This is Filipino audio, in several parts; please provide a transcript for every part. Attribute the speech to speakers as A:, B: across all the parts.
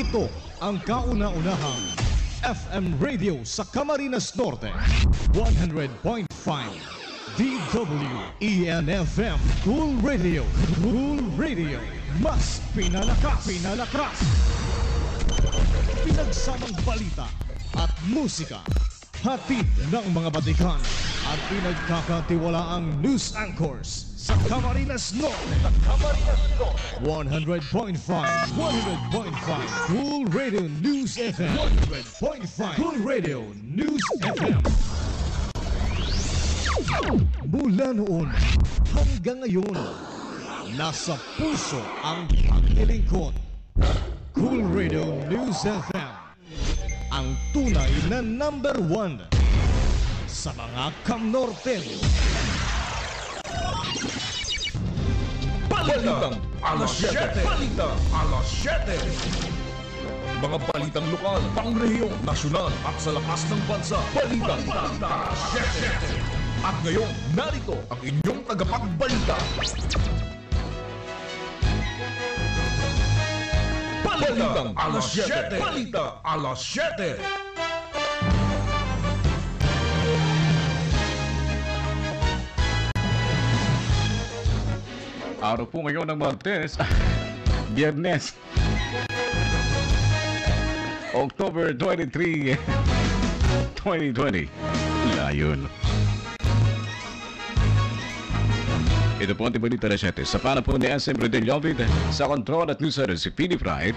A: Ito ang kauna-unahang FM radio sa Camarines Norte. 100.5 DWEN-FM Cool Radio. Cool Radio. Mas pinalakas. Pinagsamang balita at musika. Hatid ng mga batikan at pinagkakatiwalaang news anchors sa Camarines Norte. 100.5 Cool Radio News FM. 100.5 Cool Radio News FM. Mula noon hanggang ngayon, nasa puso ang paglilingkod. Cool Radio News FM, ang tunay na number 1 sa mga Kamnorten.
B: Balitang alas 7. Balitang alas 7. Mga balitang lokal, pangrehiyon, nasyonal at sa lakas ng bansa. Balitang alas 7. At ngayon, narito ang inyong tagapagbalita. Balitang alas 7. Balitang alas 7.
C: Araw po ngayon ng Martes, Biyernes, October 23, 2020. Layon. Ito po ang Tibalita na 7. Sa panapon ni SM Redeliovid, sa kontrol at news si Philip Wright.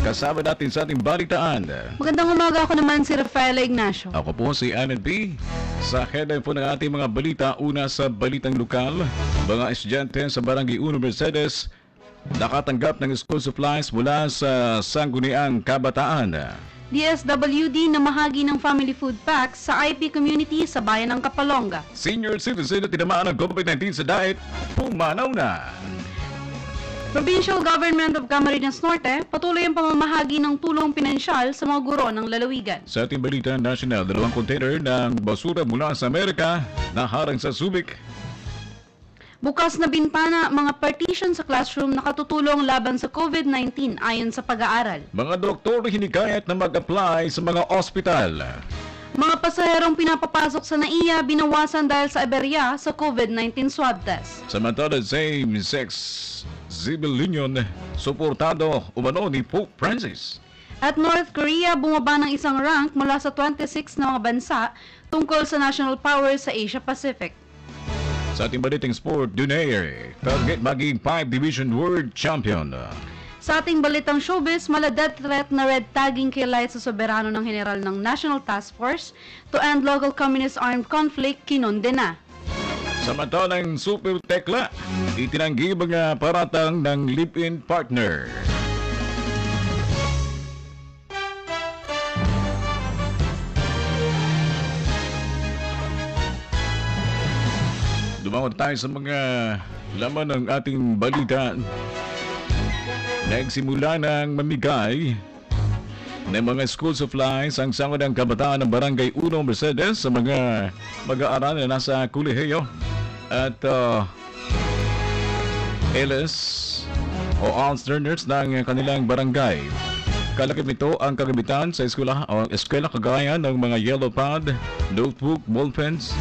C: Kasama natin sa ating balitaan.
D: Magandang umaga, ako naman si Rafaela Ignacio.
C: Ako po si Alan B. Sa headline po ng ating mga balita, una sa balitang lokal, mga estudyante sa Barangay 1 Mercedes nakatanggap ng school supplies mula sa Sangguniang Kabataan.
D: DSWD na mahagi ng family food packs sa IP community sa bayan ng Kapalonga.
C: Senior citizen na tinamaan ng COVID-19 sa diet, pumanaw na.
D: Provincial Government of Camarines Norte patuloy ang pamamahagi ng tulong pinansyal sa mga guro ng lalawigan.
C: Sa ating balita national, 2 container ng basura mula sa Amerika naharang sa Subic.
D: Bukas na bintana, mga partition sa classroom nakatutulong laban sa COVID-19 ayon sa pag-aaral.
C: Mga doktor hinikayat na mag-apply sa mga ospital.
D: Mga pasaherong pinapapasok sa NAIA binawasan dahil sa aberya sa COVID-19 swab test.
C: Samantala, same-sex civil union suportado umano ni Pope Francis.
D: At North Korea bumaba ng isang rank mula sa 26 na mga bansa tungkol sa national power sa Asia-Pacific.
C: Sa ating balitang sport, Dunaire, target maging 5 Division World Champion.
D: Sa ating balitang showbiz, mala-death threat na red tagging kay Liza Soberano ng General ng National Task Force to end local communist armed conflict, kinonde na.
C: Samantalang super tekla, itinanggi mga paratang ng live-in partner. Dumangon tayo sa mga laman ng ating balita. Nagsimula ng mamigay ng mga school supplies ang Sangguniang Kabataan ng Barangay 1 Mercedes sa mga mag-aaral na nasa kolehiyo at LS o arms learners ng kanilang barangay. Kalakip nito ang kagamitan sa eskwela kagaya ng mga yellow pad, notebook, ballpens,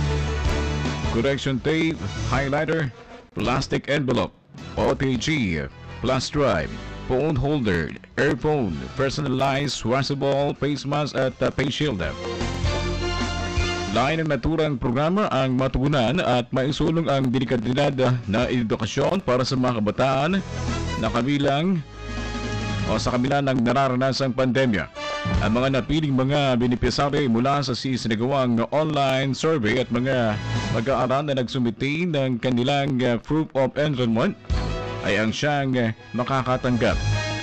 C: correction tape, highlighter, plastic envelope, OTG, flash drive, phone holder, earphone, personalized washable face mask at face shield. Lain ng naturang programa ang matugunan at maisulong ang delikadidad na edukasyon para sa mga kabataan na kabilang o sa kabila ng nararanasang pandemya. Ang mga napiling mga benepisyary mula sa sinagawang online survey at mga mag-aaral na nagsumiti ng kanilang proof of enrollment ay ang siyang makakatanggap.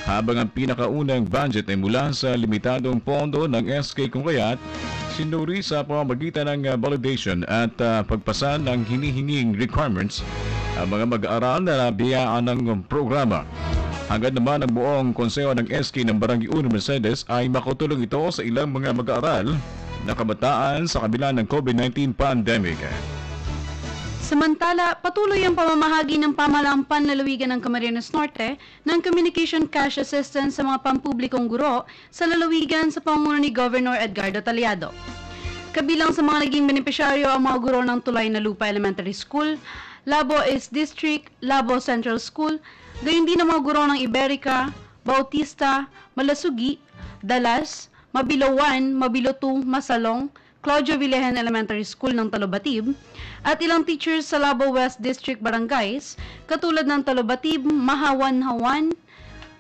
C: Habang ang pinakaunang budget ay mula sa limitadong pondo ng SK kung kaya't sinuri sa pamamagitan ng validation at pagpasa ng hinihinging requirements ang mga mag-aaral na biyaan ng programa. Hanggang naman ang buong konseho ng SK ng Barangay 1 Mercedes ay makutulong ito sa ilang mga mag-aaral na kabataan sa kabila ng COVID-19 pandemic.
D: Samantala, patuloy ang pamamahagi ng pamahalaang panlalawigan ng Camarines Norte ng Communication Cash Assistance sa mga pampublikong guro sa lalawigan sa pamumuno ni Governor Edgardo Taliado. Kabilang sa mga naging benepisyaryo ang mga guro ng Tulay na Lupa Elementary School, Labo East District, Labo Central School, gayon din ang mga guro ng Iberica, Bautista, Malasugi, Dalas, Mabilo 1, Mabilo 2, Masalong, Claudio Villahen Elementary School ng Talobatib, at ilang teachers sa Labo West District Barangays, katulad ng Talobatib, Mahawan-Hawan,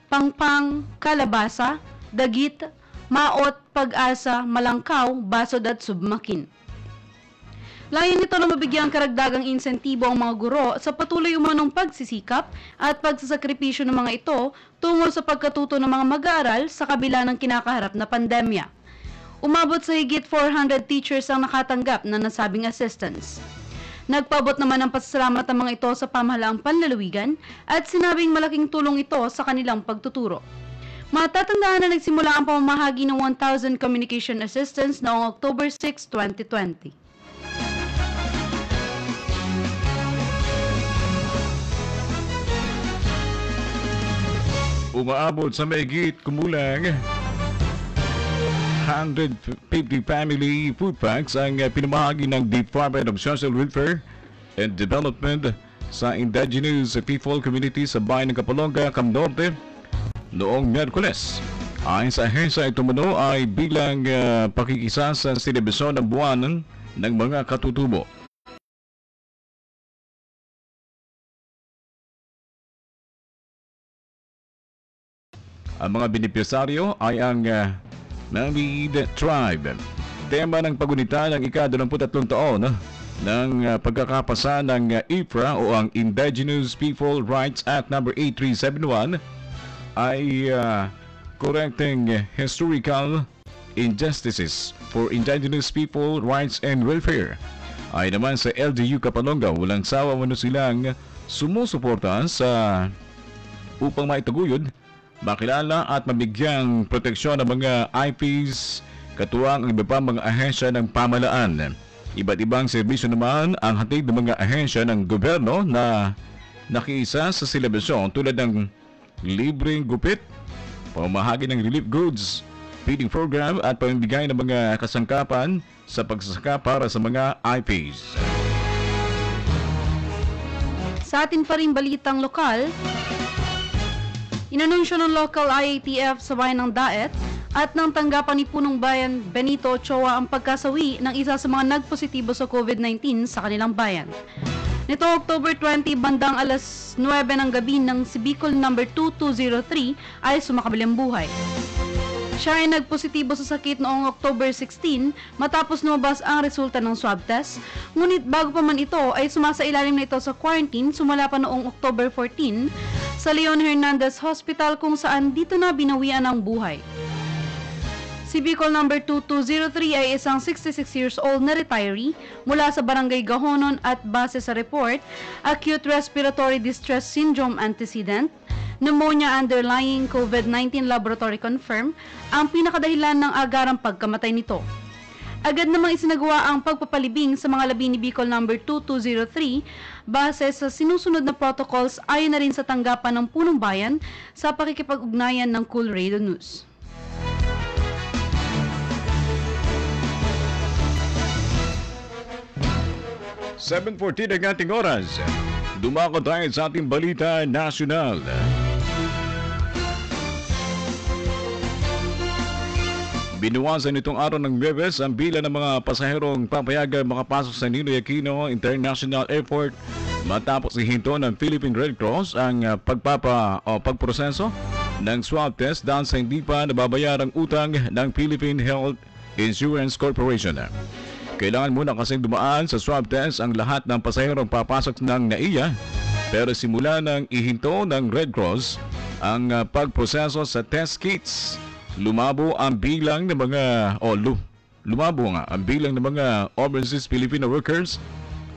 D: Pangpang, Kalabasa, Dagit, Maot, Pag-asa, Malangkaw, Basod at Submakin. Layan nito na mabigyan karagdagang insentibo ang mga guro sa patuloy umanong pagsisikap at pagsasakripisyo ng mga ito tungo sa pagkatuto ng mga mag-aaral sa kabila ng kinakaharap na pandemya. Umabot sa higit 400 teachers ang nakatanggap na nasabing assistance. Nagpaabot naman ng pasasalamat ang mga ito sa pamahalaang panlalawigan at sinabing malaking tulong ito sa kanilang pagtuturo. Matatandaan na nagsimula ang pamamahagi ng 1,000 communication assistance noong October 6, 2020.
C: Umaabot sa mahigit kumulang 150 family food packs ang pinamahagi ng Department of Social Welfare and Development sa indigenous people community sa bayan ng Kapolonga, Camnorte noong Miyerkules. Ayon sa ahensya, ito mano ay bilang pakikisa sa selebasyon ng buwan ng mga katutubo. Ang mga benepisaryo ay ang Namid Tribe. Tema ng pagunita ng ika-23 taon ng pagkakapasa ng IFRA o ang Indigenous People Rights Act No. 8371 ay correcting historical injustices for indigenous people rights and welfare. Ay naman sa LGU Kapalonga, walang sawa mano silang sumusuporta sa upang maitaguyod, makilala at mabigyang proteksyon ng mga IPs, katuwang ang iba pa mga ahensya ng pamahalaan. Iba't ibang serbisyo naman ang hatid ng mga ahensya ng gobyerno na nakiisa sa selebasyon tulad ng libreng gupit, pamamahagi ng relief goods, feeding program at pamimigay ng mga kasangkapan sa pagsasaka para sa mga IPs.
D: Sa atin pa rin balitang lokal, inanunsyo ng local IATF sa bayan ng Daet at ng tanggapan ni Punong Bayan Benito Ochoa ang pagkasawi ng isa sa mga nagpositibo sa COVID-19 sa kanilang bayan. Nitong October 20, bandang alas 9 ng gabi ng si Bicol number 2203 ay sumakabilang buhay. Siya ay nagpositibo sa sakit noong October 16 matapos lumabas ang resulta ng swab test. Ngunit bago pa man ito ay sumasailalim na ito sa quarantine sumula pa noong October 14 sa Leon Hernandez Hospital kung saan dito na binawian ang buhay. Si Bicol number 2203 ay isang 66 years old na retiree mula sa Barangay Gahonon at base sa report, acute respiratory distress syndrome antecedent, pneumonia underlying COVID-19 laboratory confirmed ang pinakadahilan ng agarang pagkamatay nito. Agad namang isinagawa ang pagpapalibing sa mga labi ni Bicol number 2203 base sa sinusunod na protocols ayon na rin sa tanggapan ng Punong Bayan sa pakikipag-ugnayan ng Cool Radio News.
C: (7:14) ang ating oras. Dumako tayo sa ating balita nasyonal. Binuwasan itong araw ng Huwebes ang bilang ng mga pasaherong papayagan makapasok sa Ninoy Aquino International Airport matapos ihinto ng Philippine Red Cross ang pagproseso ng swab test dahil sa hindi pa nababayarang utang ng Philippine Health Insurance Corporation. Kailangan muna kasing dumaan sa swab test ang lahat ng pasaherong papasok ng NAIA, pero simula ng ihinto ng Red Cross ang pagproseso sa test kits, lumabo ang bilang ng mga overseas Filipino workers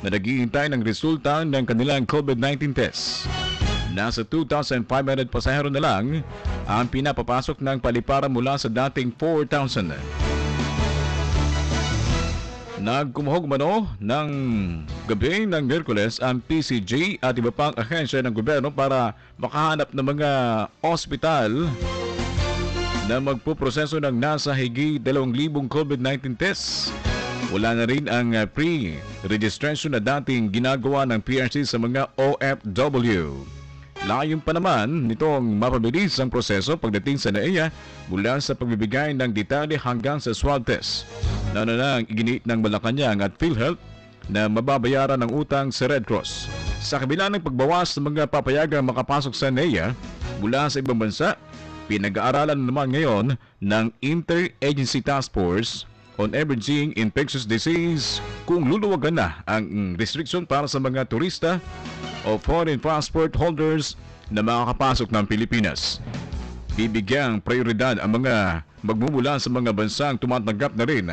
C: na naghihintay ng resulta ng kanilang COVID-19 test. Nasa 2,500 pasahero na lang ang pinapapasok ng paliparan mula sa dating 4,000. Nagkumuhog mano ng gabi ng Miyerkules ang PCG at iba pang ahensya ng gobyerno para makahanap ng mga ospital na magpuproseso ng nasa higit 2,000 COVID-19 tests. Wala na rin ang pre-registration na dating ginagawa ng PRC sa mga OFW. Layon pa naman nitong mapabilis ang proseso pagdating sa NAIA mula sa pagbibigay ng detalye hanggang sa swab test. Lalo na ang iginiit ng Malacanang at PhilHealth na mababayaran ng utang sa Red Cross. Sa kabila ng pagbawas ng mga papayagang makapasok sa NAIA mula sa ibang bansa, pinag-aaralan naman ngayon ng Interagency Task Force on Emerging Infectious Disease kung luluwagan na ang restriction para sa mga turista o foreign passport holders na makakapasok ng Pilipinas. Bibigyang prioridad ang mga magmumula sa mga bansang tumatanggap na rin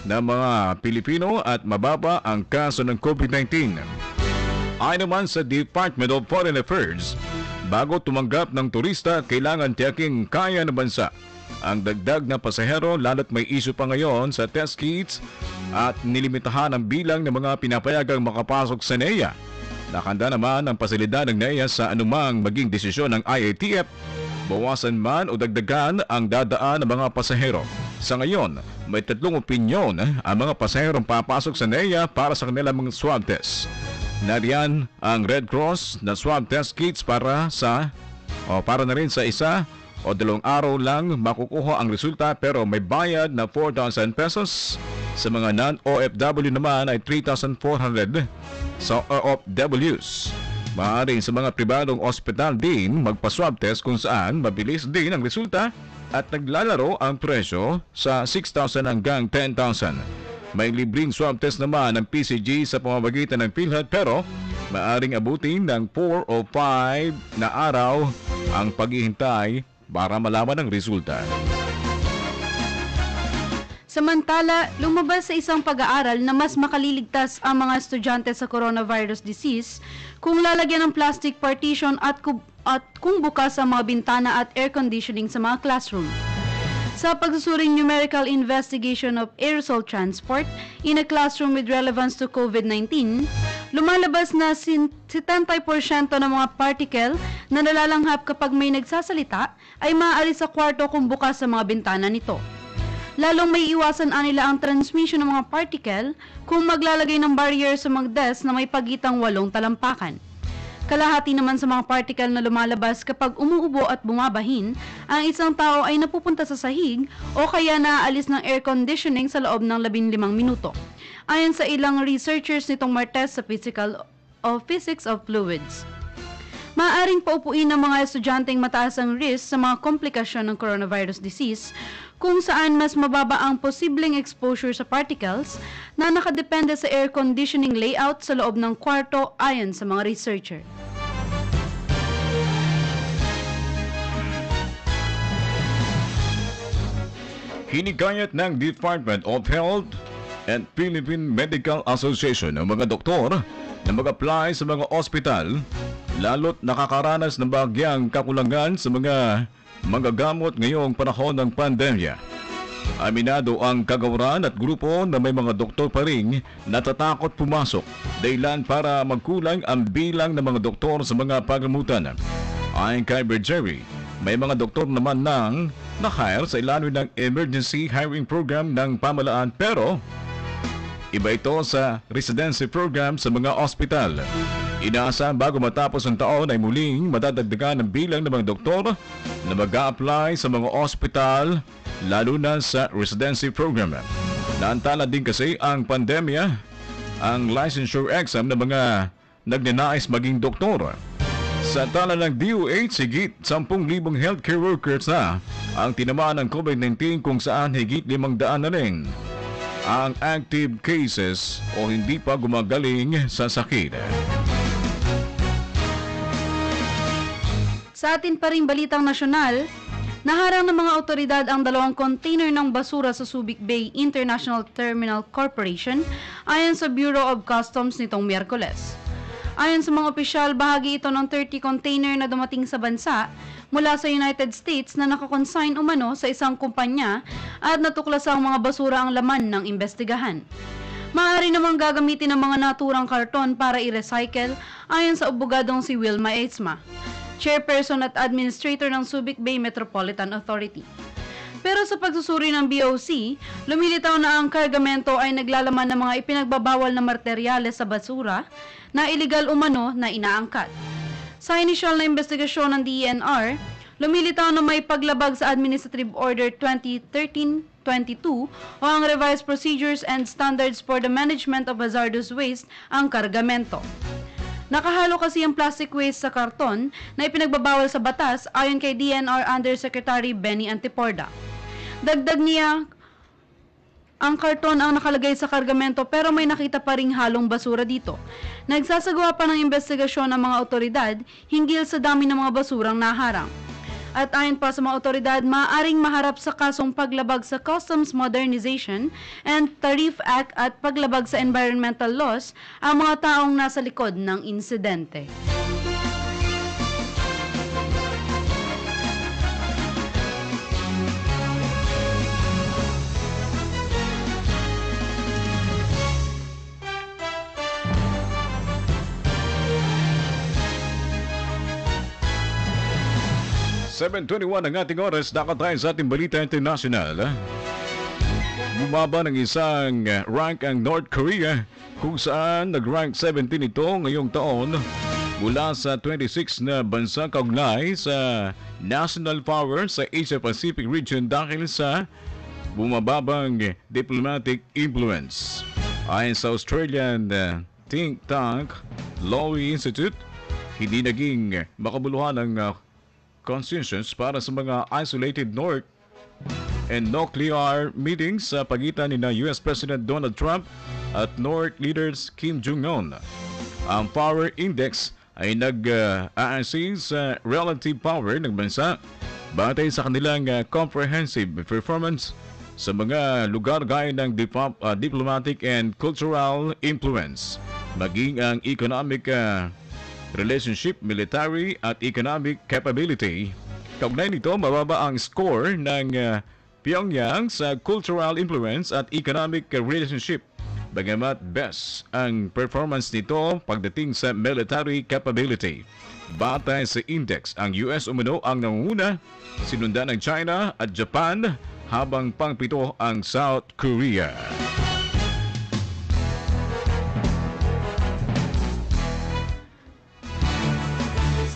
C: ng mga Pilipino at mababa ang kaso ng COVID-19. Ayon naman sa Department of Foreign Affairs, bago tumanggap ng turista, kailangan tiyaking kaya ng bansa ang dagdag na pasahero lalo't may issue pa ngayon sa test kits at nilimitahan ang bilang ng mga pinapayagang makapasok sa NAIA. Nakanda naman ang pasilidad ng NAIA sa anumang maging desisyon ng IATF, bawasan man o dagdagan ang dadaan ng mga pasahero. Sa ngayon, may 3 opinyon ang mga pasaherong papasok sa NAIA para sa kanilang mga swab test. Nariyan ang Red Cross na swab test kits para na rin sa 1 o 2 araw lang makukuha ang resulta pero may bayad na 4,000 pesos. Sa mga non-OFW naman ay 3,400 sa OFWs. Maaaring sa mga pribadong ospital din magpa-swab test kung saan mabilis din ang resulta at naglalaro ang presyo sa 6,000 hanggang 10,000. May libreng swab test naman ng PCG sa pamamagitan ng PhilHealth pero maaaring abutin ng 4 o 5 na araw ang paghihintay para malaman ang resulta.
D: Samantala, lumabas sa isang pag-aaral na mas makaliligtas ang mga estudyante sa coronavirus disease kung lalagyan ng plastic partition at kung bukas ang mga bintana at air conditioning sa mga classroom. Sa pagsusuring numerical investigation of aerosol transport in a classroom with relevance to COVID-19, lumalabas na 70% ng mga particle na nalalanghap kapag may nagsasalita ay maaari sa kwarto kung bukas ang mga bintana nito. Lalong may iwasan nila ang transmission ng mga particle kung maglalagay ng barrier sa mga desk na may pagitang 8 talampakan. Kalahati naman sa mga particle na lumalabas kapag umuubo at bumabahin, ang isang tao ay napupunta sa sahig o kaya naaalis ng air conditioning sa loob ng 15 minuto. Ayon sa ilang researchers nitong Martes sa Physics of Fluids. Maaaring paupuin ng mga estudyanteng mataas ang risk sa mga komplikasyon ng coronavirus disease kung saan mas mababa ang posibleng exposure sa particles na nakadepende sa air conditioning layout sa loob ng kwarto ayon sa mga researcher.
C: Hinikayat ng Department of Health and Philippine Medical Association ng mga doktor na mag-apply sa mga ospital lalo't nakakaranas ng bagyang kakulangan sa mga manggagamot ngayong panahon ng pandemya. Aminado ang kagawaran at grupo na may mga doktor pa rin natatakot pumasok dahilan para magkulang ang bilang ng mga doktor sa mga pagamutan. Ayon kay Bergery, may mga doktor naman nang na-hire sa ilalim ng emergency hiring program ng pamahalaan pero iba ito sa residency program sa mga ospital. Inaasa bago matapos ang taon ay muling madadagdagan ang bilang ng mga doktor na mag-a-apply sa mga ospital lalo na sa residency program. Naantala din kasi ang pandemya ang licensure exam ng mga nagnanais maging doktor. Sa tala ng DOH, higit 10,000 healthcare workers na ang tinamaan ng COVID-19 kung saan higit 500 na rin ang active cases o hindi pa gumagaling sa sakit.
D: Sa atin pa ring balitang nasyonal, naharang ng mga otoridad ang 2 container ng basura sa Subic Bay International Terminal Corporation ayon sa Bureau of Customs nitong Miyerkules. Ayon sa mga opisyal, bahagi ito ng 30 container na dumating sa bansa mula sa United States na nakakonsign umano sa isang kumpanya at natuklas ang mga basura ang laman ng imbestigahan. Maaari namang gagamitin ng mga naturang karton para i-recycle ayon sa abogadong si Wilma Eitzma, chairperson at administrator ng Subic Bay Metropolitan Authority. Pero sa pagsusuri ng BOC, lumilitaw na ang kargamento ay naglalaman ng mga ipinagbabawal na materyales sa basura na iligal umano na inaangkat. Sa inisyal na investigasyon ng DENR, lumilitaw na may paglabag sa Administrative Order 2013-22 o ang Revised Procedures and Standards for the Management of Hazardous Waste ang kargamento. Nakahalo kasi ang plastic waste sa karton na ipinagbabawal sa batas ayon kay DENR Undersecretary Benny Antiporda. Dagdag niya, ang karton ang nakalagay sa kargamento pero may nakita pa ring halong basura dito. Nagsasagawa pa ng investigasyon ang mga otoridad hinggil sa dami ng mga basurang naharang. At ayon pa sa mga otoridad, maaaring maharap sa kasong paglabag sa Customs Modernization and Tariff Act at paglabag sa environmental laws ang mga taong nasa likod ng insidente.
C: $7:21 ang ating oras, dapat tayo sa ating balita international. Bumaba ng isang rank ang North Korea kung saan nag-rank 17 ito ngayong taon mula sa 26 na bansa kaugnay sa national power sa Asia-Pacific region dahil sa bumababang diplomatic influence. Ayon sa Australian think tank Lowy Institute, hindi naging makabuluhan ng consensus para sa mga isolated North and nuclear meetings sa pagitan ni US President Donald Trump at North leaders Kim Jong-un. Ang Power Index ay nag-a-assess sa relative power ng bansa batay sa kanilang comprehensive performance sa mga lugar gaya ng diplomatic and cultural influence, maging ang economic relationship, military at economic capability. Kaugnay nito, mababa ang score ng Pyongyang sa cultural influence at economic relationship. Bagamat best ang performance nito pagdating sa military capability. Batay sa index, ang US umano ang nangunguna, sinundan ng China at Japan, habang pangpito ang South Korea.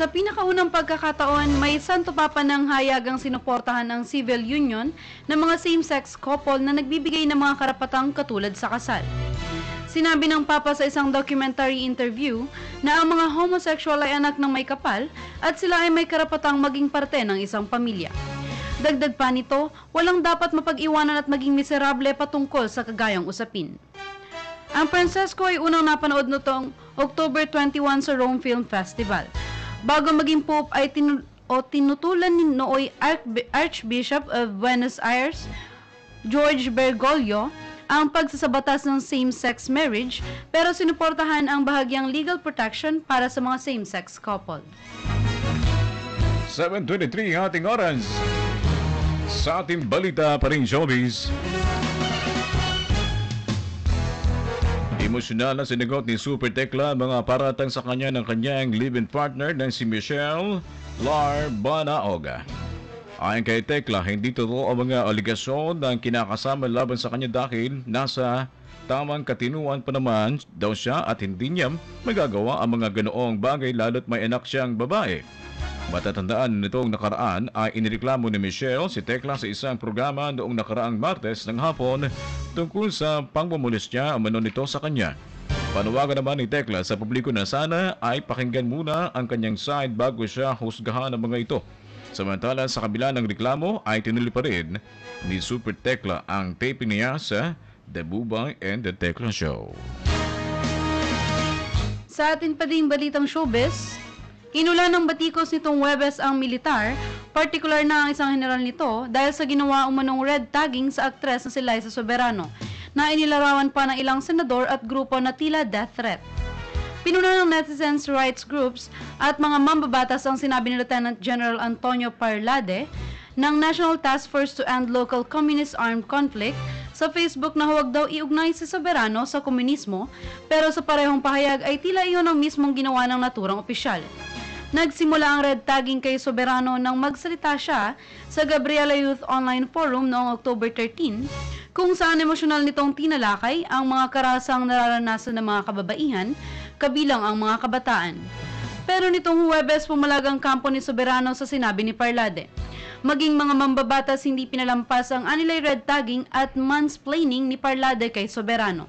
D: Sa pinakaunang pagkakataon, may santo papa ng hayag ang sinuportahan ng civil union ng mga same-sex couple na nagbibigay ng mga karapatang katulad sa kasal. Sinabi ng papa sa isang documentary interview na ang mga homosexual ay anak ng may kapal at sila ay may karapatang maging parte ng isang pamilya. Dagdag pa nito, walang dapat mapag-iwanan at maging miserable patungkol sa kagayang usapin. Ang Francesco ay unang napanood nitong October 21 sa Rome Film Festival. Bago maging Pope ay tinutulan ni nooy Archbishop of Buenos Aires, George Bergoglio, ang pagsasabatas ng same-sex marriage pero sinuportahan ang bahagyang legal protection para sa mga same-sex couple.
C: 7:23 ating oras. Sa ating balita pa rin showbiz. Emosyonal na sinagot ni Super Tekla mga paratang sa kanya ng kanyang live-in partner na si Michelle Lar Banaoga. Ayon kay Tekla, hindi totoo ang mga aligasyon ng kinakasama laban sa kanya dahil nasa tamang katinuan pa naman daw siya at hindi niya magagawa ang mga ganoong bagay lalo't may anak siyang babae. Matatandaan nitong nakaraan ay inireklamo ni Michelle si Tekla sa isang programa noong nakaraang Martes ng hapon tungkol sa pangmumulis niya umano nito sa kanya. Panawagan naman ni Tekla sa publiko na sana ay pakinggan muna ang kanyang side bago siya husgahan ng mga ito. Samantala sa kabila ng reklamo ay tinuloy pa rin ni Super Tekla ang taping niya sa The Bubay and the Tekla Show.
D: Sa atin pa ding balitang showbiz, inulan ng batikos nitong Huwebes ang militar, partikular na ang isang general nito dahil sa ginawa umanong red tagging sa aktres na si Liza Soberano na inilarawan pa ng ilang senador at grupo na tila death threat. Pinuna ng netizens, rights groups at mga mambabatas ang sinabi ni Lieutenant General Antonio Parlade ng National Task Force to End Local Communist Armed Conflict sa Facebook na huwag daw iugnay si Soberano sa komunismo, pero sa parehong pahayag ay tila iyon ang mismong ginawa ng naturang opisyal. Nagsimula ang red tagging kay Soberano nang magsalita siya sa Gabriela Youth Online Forum noong October 13, kung saan emosyonal nitong tinalakay ang mga karasang nararanasan ng mga kababaihan, kabilang ang mga kabataan. Pero nitong Huwebes, pumalag ang kampo ni Soberano sa sinabi ni Parlade. Maging mga mambabatas hindi pinalampas ang anilay red tagging at mansplaining ni Parlade kay Soberano.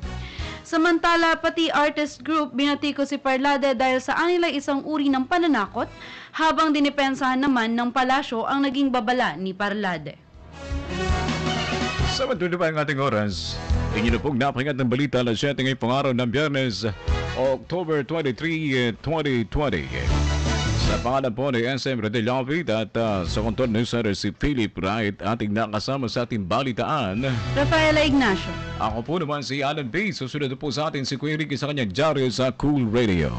D: Samantala, pati artist group binatiko si Parlade dahil sa anilay isang uri ng pananakot, habang dinipensahan naman ng palasyo ang naging babala ni Parlade.
C: Sa matuloy pa ang ating oras, inyo na pong napahingat ng balita alas 7 ngayong pang-araw ng Biyernes, October 23, 2020. Sa pangalan po ni SM Redellavid at sa kontrol ng Center si Philip Wright, ating nakasama sa ating balitaan,
D: Rafaela Ignacio.
C: Ako po naman si Alan B. Susunod po sa atin si Kuya Ricky sa kanyang dyaryo sa Cool Radio.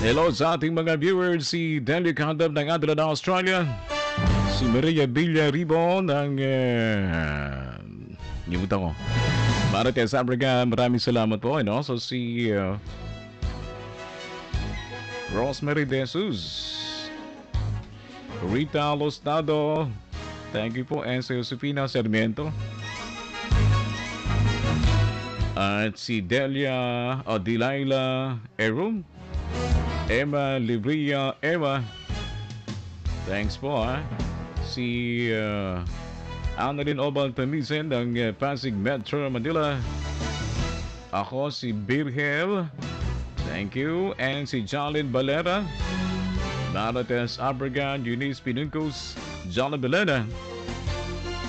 C: Hello sa ating mga viewers, si Delia Candab ng Adelaide, Australia, si Maria Villaribo ng nibutan ko Marites, Africa, maraming salamat po. So si Rosemary De Jesus, Rita Lostado, thank you po, and si Josefina Sarmiento, at si Delia Delilah Erum, Emma Libria Emma, thanks po si Annalyn Obal Tamisen ng Pasig Metro Manila, ako si Birhel, thank you, and si Jolin Balera, Marites Abragan, Eunice Pinuncos, Jolin Balena,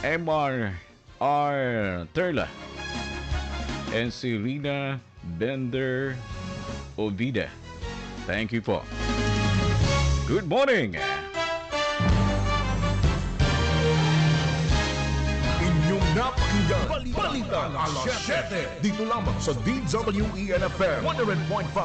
C: MR R. Terla, and si Rina Bender Ovida. Thank you po. Good morning!
B: Inyong napakinggan, Balita Alas 7. Dito lamang sa DWENFM 100.5.